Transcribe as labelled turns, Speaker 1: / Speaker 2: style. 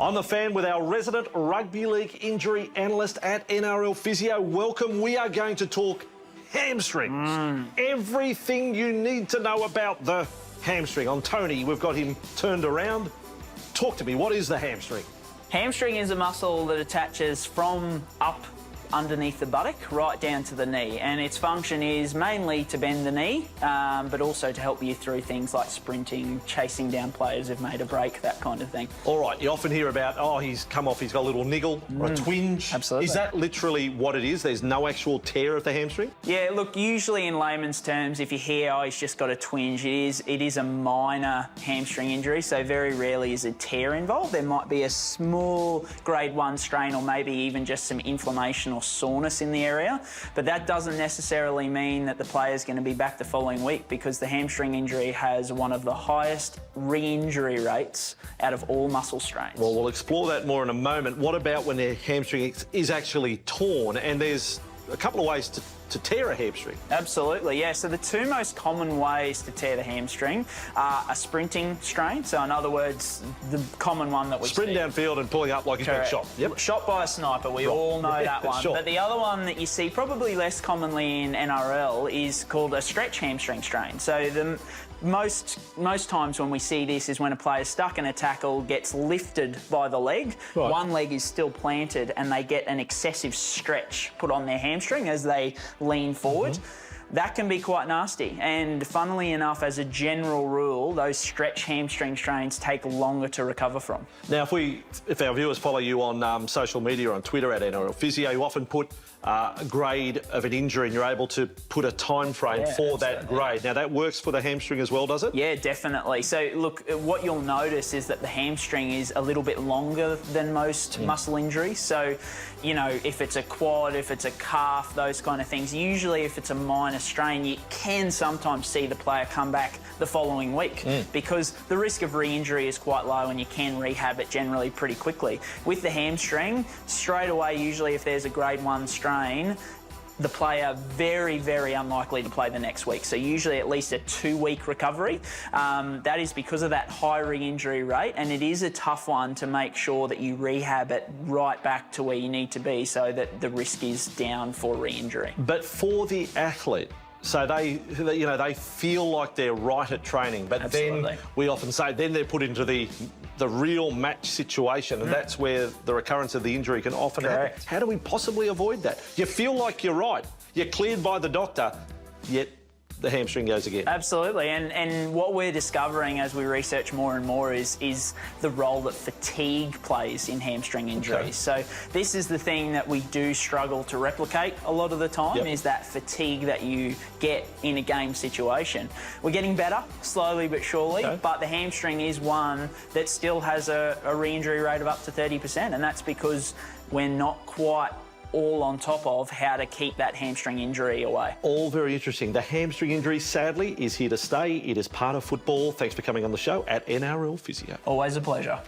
Speaker 1: I'm the fan with our resident rugby league injury analyst at NRL Physio. Welcome. We are going to talk hamstrings. Everything you need to know about the hamstring. On Tony, we've got him turned around. Talk to me. What is the hamstring?
Speaker 2: Hamstring is a muscle that attaches from up underneath the buttock right down to the knee, and its function is mainly to bend the knee, but also to help you through things like sprinting, chasing down players who've made a break, that kind of thing.
Speaker 1: All right, you often hear about, oh, he's come off, he's got a little niggle or a twinge.
Speaker 2: Absolutely.
Speaker 1: Is that literally what it is? There's no actual tear of the hamstring?
Speaker 2: Yeah, look, usually in layman's terms, if you hear, oh, he's just got a twinge, it is a minor hamstring injury, so very rarely is a tear involved. There might be a small grade 1 strain or maybe even just some inflammation or soreness in the area, but that doesn't necessarily mean that the player's going to be back the following week, because the hamstring injury has one of the highest re-injury rates out of all muscle strains.
Speaker 1: Well, we'll explore that more in a moment. What about when the hamstring is actually torn? And there's a couple of ways to tear a hamstring.
Speaker 2: Absolutely, yeah. So the two most common ways to tear the hamstring are a sprinting strain. So in other words, the common one that we
Speaker 1: Sprinting downfield and pulling up like he's been shot. Yep.
Speaker 2: Shot by a sniper, we all know that one.
Speaker 1: Sure.
Speaker 2: But the other one that you see probably less commonly in NRL is called a stretch hamstring strain. So the most times when we see this is when a player's stuck in a tackle, gets lifted by the leg,
Speaker 1: right.
Speaker 2: One leg is still planted, and they get an excessive stretch put on their hamstring as they lean forward. That can be quite nasty, and funnily enough, as a general rule, those stretch hamstring strains take longer to recover from.
Speaker 1: Now, if our viewers follow you on social media, on Twitter at NRL Physio, you often put a grade of an injury and you're able to put a time frame for that grade. Now, that works for the hamstring as well, does it?
Speaker 2: Yeah, definitely. So, look, what you'll notice is that the hamstring is a little bit longer than most muscle injuries. So, you know, if it's a quad, if it's a calf, those kind of things, usually if it's a minor strain, you can sometimes see the player come back the following week because the risk of re-injury is quite low and you can rehab it generally pretty quickly. With the hamstring, straight away, usually if there's a grade 1 strain, the player very, very unlikely to play the next week. So usually at least a 2-week recovery. That is because of that high re-injury rate, and it is a tough one to make sure that you rehab it right back to where you need to be so that the risk is down for re-injury.
Speaker 1: But for the athlete, so they feel like they're right at training, but
Speaker 2: Absolutely.
Speaker 1: Then we often say then they're put into the real match situation, and that's where the recurrence of the injury can often happen. How do we possibly avoid that? You feel like you're right, you're cleared by the doctor, yet the hamstring goes again.
Speaker 2: Absolutely, and what we're discovering as we research more and more is the role that fatigue plays in hamstring injuries. So this is the thing that we do struggle to replicate a lot of the time, is that fatigue that you get in a game situation. We're getting better, slowly but surely, but the hamstring is one that still has a re-injury rate of up to 30%, and that's because we're not quite all on top of how to keep that hamstring injury away.
Speaker 1: All very interesting. The hamstring injury, sadly, is here to stay. It is part of football. Thanks for coming on the show at NRL Physio.
Speaker 2: Always a pleasure.